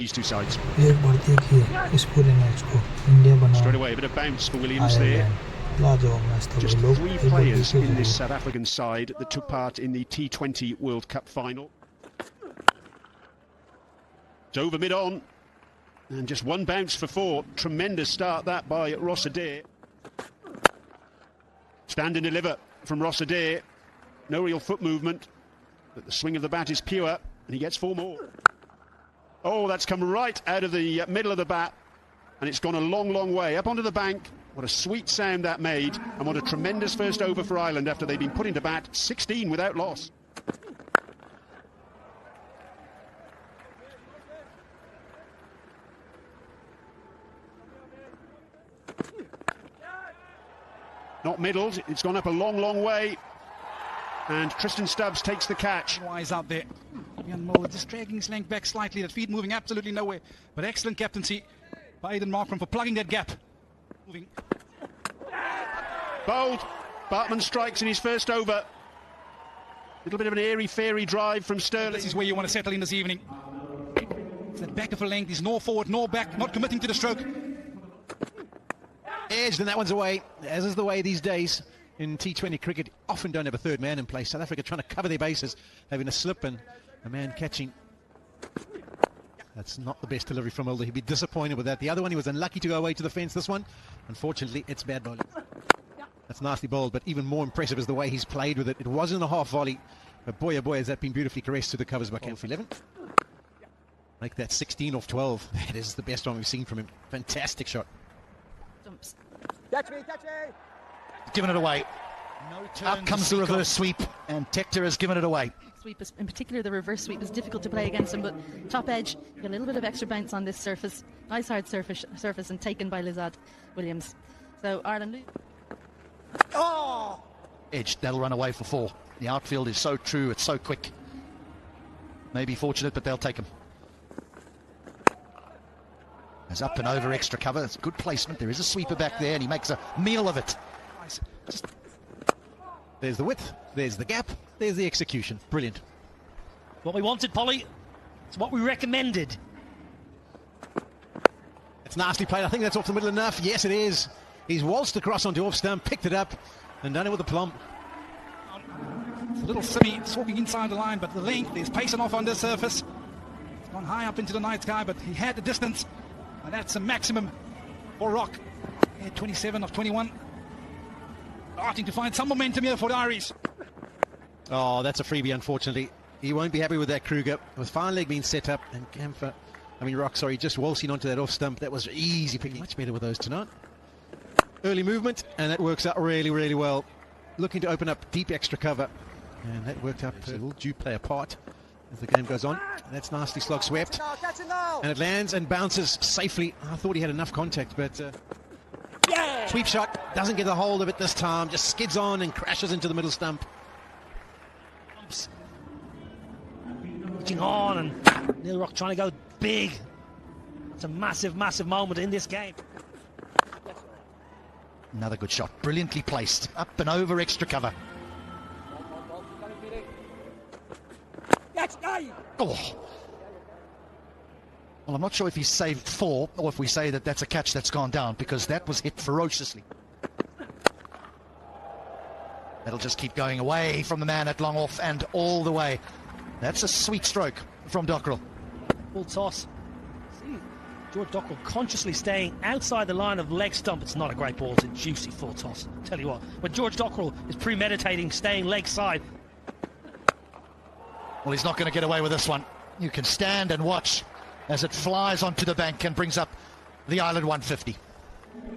These two sides. एक बार देखिए इस पूरे मैच को इंडिया बना Straight away, a bit of bounce for Williams there. Ireland लाजवाब मैच था Just भाई लोग 3 एक बार players देखिए in this जरूर South African side that took part in the T20 World Cup final. It's over mid-on. And just one bounce for 4. Tremendous start that by Ross Adair. Stand and deliver from Ross Adair. No real foot movement. But the swing of the bat is pure. And he gets 4 more. Oh, that's come right out of the middle of the bat. And it's gone a long, long way up onto the bank. What a sweet sound that made. And what a tremendous first over for Ireland after they've been put into bat 16 without loss. Not middled, it's gone up a long, long way. And Tristan Stubbs takes the catch. Wise out there. Jan Mulder just dragging his length back slightly, the feet moving absolutely nowhere. But excellent captaincy by Aiden Markram for plugging that gap. Moving. Bowled. Bartman strikes in his first over. Little bit of an airy-fairy drive from Sterling. This is where you want to settle in this evening. It's that back of a length, he's nor forward nor back, not committing to the stroke. Edged, and that one's away, as is the way these days in T20 cricket. Often don't have a third man in place. South Africa trying to cover their bases, having a slip and a man catching. That's not the best delivery from Mulder. He'd be disappointed with that. The other one, he was unlucky to go away to the fence. This one, unfortunately, it's bad bowling. That's nasty bowled, but even more impressive is the way he's played with it. It wasn't a half volley, but boy, oh boy, has that been beautifully caressed to the covers by Camp 11. Make that 16 off 12. That is the best one we've seen from him. Fantastic shot. Catch me, catch me! Given it away. Up comes the reverse sweep, and Tector has given it away. Sweep is, in particular, the reverse sweep is difficult to play against him, but top edge, you get a little bit of extra bounce on this surface. Nice hard surface and taken by Lizard Williams. So Ireland. Oh! Edge, that'll run away for 4. The outfield is so true, it's so quick. Maybe fortunate, but they'll take him. There's up and over extra cover. It's good placement. There is a sweeper back there, and he makes a meal of it. There's the width, there's the gap, there's the execution. Brilliant. What we wanted, Polly. It's what we recommended. It's nicely played. I think that's off the middle enough. Yes, it is. He's waltzed across onto off stump, picked it up, and done it with a plump. It's a little silly, it's walking inside the line, but the length is pacing off on the surface. It's gone high up into the night sky, but he had the distance, and that's a maximum for Rock. He had 27 of 21. Starting to find some momentum here for the Irish. Oh, that's a freebie, unfortunately. He won't be happy with that, Kruger. With fine leg being set up, and Rock, just waltzing onto that off stump. That was easy picking. Much better with those tonight. Early movement, and that works out really, really well. Looking to open up deep extra cover, and that worked out. Will do play a part as the game goes on. That's nicely slog swept, and it lands and bounces safely. I thought he had enough contact, but sweep shot doesn't get a hold of it this time. Just skids on and crashes into the middle stump. Reaching on, and Neil Rock trying to go big. It's a massive, massive moment in this game. Another good shot, brilliantly placed. Up and over extra cover. Oh. Well, I'm not sure if he's saved 4 or if we say that that's a catch that's gone down, because that was hit ferociously. That'll just keep going away from the man at long off and all the way. That's a sweet stroke from Dockrell. Full toss. See George Dockrell consciously staying outside the line of leg stump. It's not a great ball, it's a juicy full toss. Tell you what, when George Dockrell is premeditating staying leg side. Well, he's not going to get away with this one. You can stand and watch as it flies onto the bank and brings up the Ireland 150.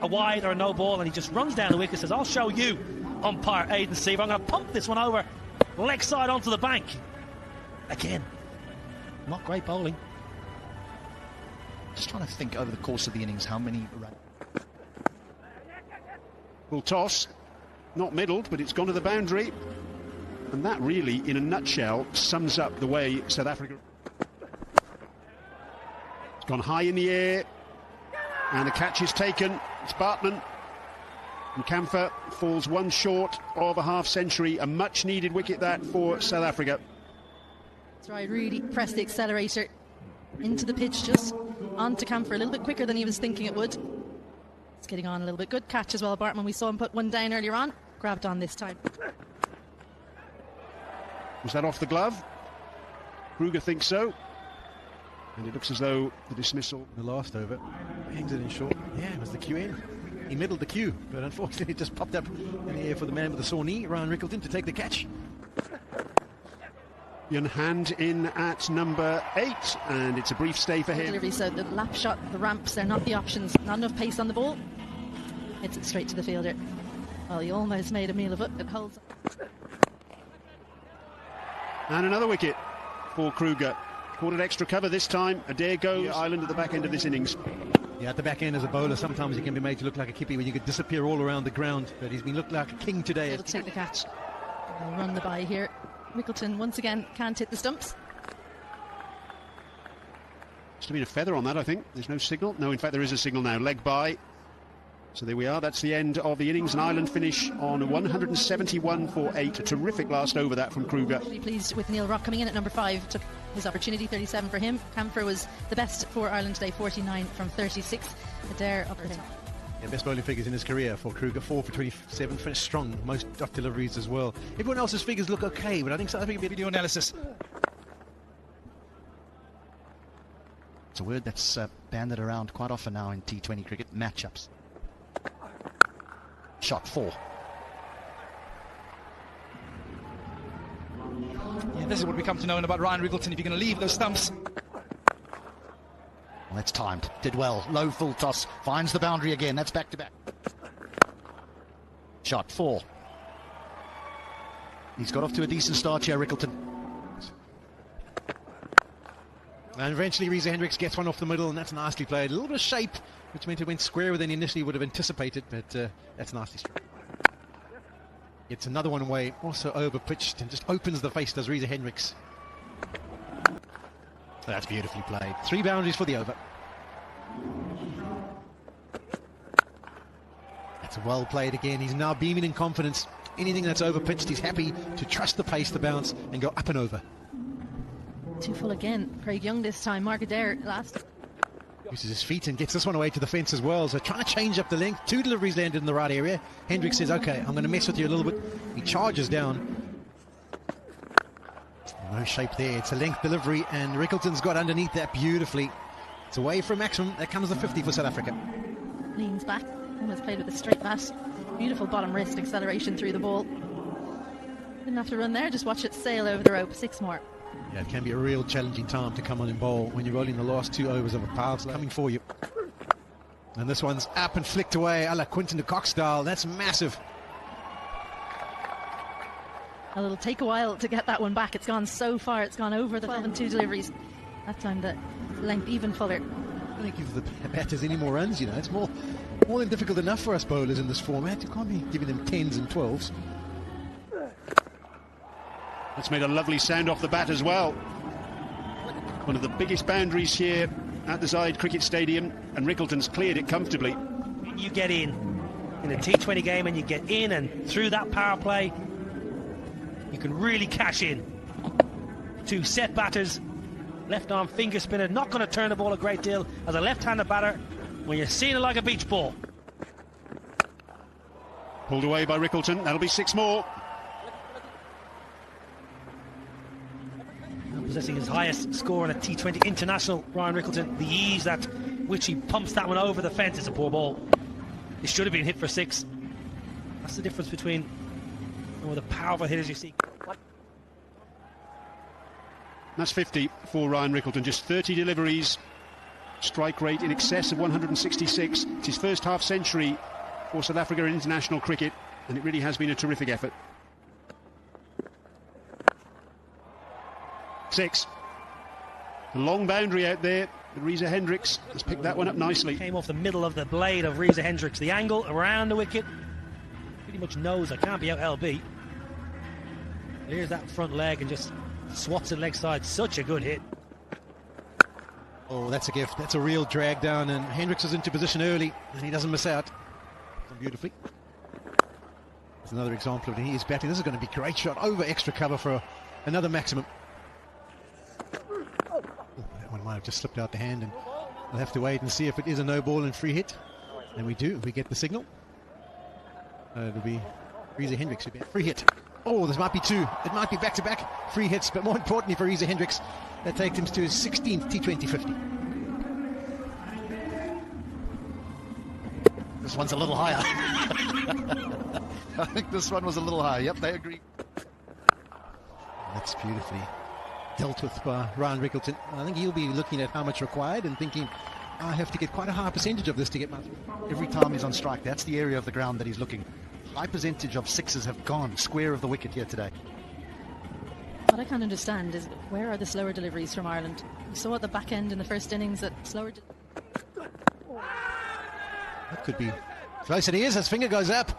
A wide or a no ball, and he just runs down the wicket and says, I'll show you, umpire Aidan Seaver. I'm going to pump this one over leg side onto the bank. Again, not great bowling. Just trying to think over the course of the innings how many runs. Full toss. Not middled, but it's gone to the boundary. And that really, in a nutshell, sums up the way South Africa... It's gone high in the air. And the catch is taken. It's Bartman. And Camphor falls one short of a half century. A much-needed wicket that for South Africa. That's right, really press the accelerator. into the pitch, just onto Camphor a little bit quicker than he was thinking it would. It's getting on a little bit. Good catch as well, Bartman. We saw him put one down earlier on. Grabbed on this time. Was that off the glove? Kruger thinks so. And it looks as though the dismissal... The last over, hangs it in short. Yeah, it was the cue in. He middled the cue, but unfortunately it just popped up in the air for the man with the sore knee, Ryan Rickleton, to take the catch. Young Hand in at number 8, and it's a brief stay for him. Delivery, so the lap shot, the ramps, they're not the options. Not enough pace on the ball. Hits it straight to the fielder. Well, he almost made a meal of it. It holds. And another wicket for Kruger. Caught an extra cover this time. Adair goes. Ireland at the back end of this innings. Yeah, at the back end as a bowler, sometimes he can be made to look like a kippie when you could disappear all around the ground. But he's been looked like a king today. Able to take the catch. They'll run the bye here. Rickleton once again can't hit the stumps. Must have been a feather on that, I think. There's no signal. No, in fact, there is a signal now. Leg by. So there we are. That's the end of the innings. An Ireland finish on 171 for 8. A terrific last over that from Kruger. Really pleased with Neil Rock coming in at number 5. Took his opportunity, 37 for him. Camphor was the best for Ireland today, 49 from 36. Adair up for him. Yeah, best bowling figures in his career for Kruger, 4 for 27, finished strong, most dot deliveries as well. Everyone else's figures look okay, but I think South Africa... Video analysis. It's a word that's banded around quite often now in T20 cricket, matchups. Shot 4. Yeah, this is what we come to know about Ryan Rickleton. If you're going to leave those stumps. Well, that's timed. Did well. Low full toss. Finds the boundary again. That's back to back. Shot 4. He's got off to a decent start here, Rickleton. And eventually Reza Hendricks gets one off the middle, and that's nicely played. A little bit of shape, which meant it went squarer than he initially would have anticipated, but that's nicely struck. It's another one away, also over pitched, and just opens the face, does Reza Hendricks. That's beautifully played. 3 boundaries for the over. That's well played again. He's now beaming in confidence. Anything that's over pitched, he's happy to trust the pace, the bounce, and go up and over. Too full again. Craig Young this time. Mark Adair last. Uses his feet and gets this one away to the fence as well. So trying to change up the length. 2 deliveries landed in the right area. Hendricks says, okay, I'm going to mess with you a little bit. He charges down. No shape there. It's a length delivery, and Rickleton's got underneath that beautifully. It's away from maximum. There comes the 50 for South Africa. Leans back. Almost played with a straight bat. Beautiful bottom wrist acceleration through the ball. Didn't have to run there. Just watch it sail over the rope. 6 more. Yeah, it can be a real challenging time to come on and bowl when you're rolling the last 2 overs of a power play coming for you. And this one's up and flicked away a la Quinton de Kock style. That's massive. It'll take a while to get that one back. It's gone so far. It's gone over the 12 and 2 deliveries. That time the length even fuller. I don't think give the batters any more runs, you know. It's more than difficult enough for us bowlers in this format. You can't be giving them 10s and 12s. That's made a lovely sound off the bat as well. One of the biggest boundaries here at the Zayed Cricket Stadium, and Rickleton's cleared it comfortably. You get in a T20 game and you get in and through that power play, you can really cash in. 2 set batters, left arm finger spinner, not going to turn the ball a great deal as a left-handed batter when you're seeing it like a beach ball. Pulled away by Rickleton. That'll be 6 more. Possessing his highest score in a T20 international, Ryan Rickleton, the ease that which he pumps that one over the fence. It's a poor ball. It should have been hit for 6. That's the difference between some of the powerful hitters you see. That's 50 for Ryan Rickleton. Just 30 deliveries. Strike rate in excess of 166. It's his first half century for South Africa in international cricket, and it really has been a terrific effort. 6. A long boundary out there. Reza Hendricks has picked that one up nicely. Came off the middle of the blade of Reza Hendricks. The angle around the wicket. Pretty much knows I can't be out LB. Here's that front leg and just swats it leg side. Such a good hit. Oh, that's a gift. That's a real drag down, and Hendricks is into position early, and he doesn't miss out. Done beautifully. That's another example of when he is batting. This is going to be a great shot over extra cover for another maximum. Oh, that one might I've just slipped out the hand, and we'll have to wait and see if it is a no ball and free hit. And we do. We get the signal. It'll be Riese Hendricks. Free hit. Oh, this might be two. It might be back-to-back free hits, but more importantly for Riese Hendricks, that takes him to his 16th T20 50. This one's a little higher. I think this one was a little higher. Yep, they agree. That's beautifully dealt with by Ryan Rickleton. I think he'll be looking at how much required and thinking, I have to get quite a high percentage of this to get my... Every time he's on strike, that's the area of the ground that he's looking. High percentage of sixes have gone square of the wicket here today. What I can't understand is where are the slower deliveries from Ireland? We saw at the back end in the first innings that slower... That could be close. And he is. His finger goes up.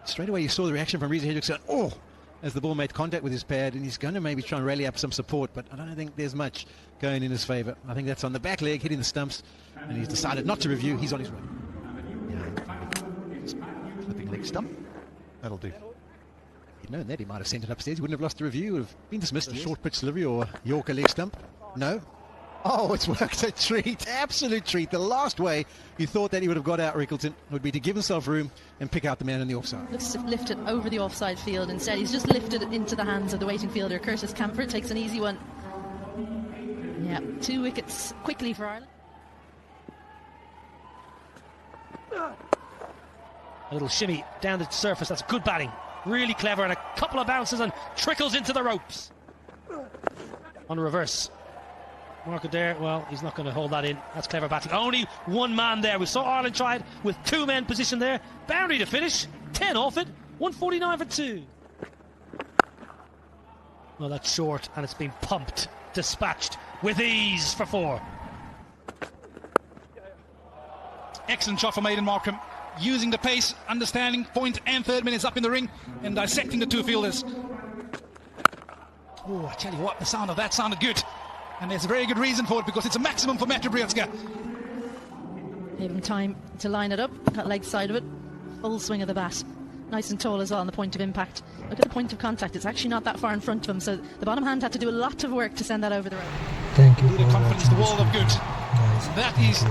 Straight away you saw the reaction from Riese Hendricks going, oh, as the ball made contact with his pad, and he's going to maybe try and rally up some support, but I don't think there's much going in his favour. I think that's on the back leg, hitting the stumps, and he's decided not to review. He's on his way. Flipping leg stump. That'll do. He'd known that. He might have sent it upstairs. He wouldn't have lost the review. Would have been dismissed. A short pitch delivery or Yorker leg stump. No. Oh, it's worked. A treat. Absolute treat. The last way you thought that he would have got out, Rickleton, would be to give himself room and pick out the man on the offside. Looks to lift it over the offside field. Instead, he's just lifted it into the hands of the waiting fielder. Curtis Camphor takes an easy one. Yeah, 2 wickets quickly for Ireland. A little shimmy down the surface. That's good batting. Really clever, and a couple of bounces and trickles into the ropes. On the reverse. Mark Adair, well, he's not going to hold that in. That's clever batting. Only one man there. We saw Ireland try it with 2 men positioned there. Boundary to finish. 10 off it. 149 for 2. Well, that's short, and it's been pumped. Dispatched with ease for 4. Excellent shot from Aidan Markram, using the pace, understanding point and third minutes up in the ring, and dissecting the 2 fielders. Oh, I tell you what, the sound of that sounded good. And there's a very good reason for it, because it's a maximum for Matthew Briotska. Gave him time to line it up, that leg side of it. Full swing of the bat. Nice and tall as well on the point of impact. Look at the point of contact, it's actually not that far in front of him, so the bottom hand had to do a lot of work to send that over the road. Thank you Do the for confidence, watching the this wall of video, good. guys. That Thank is you.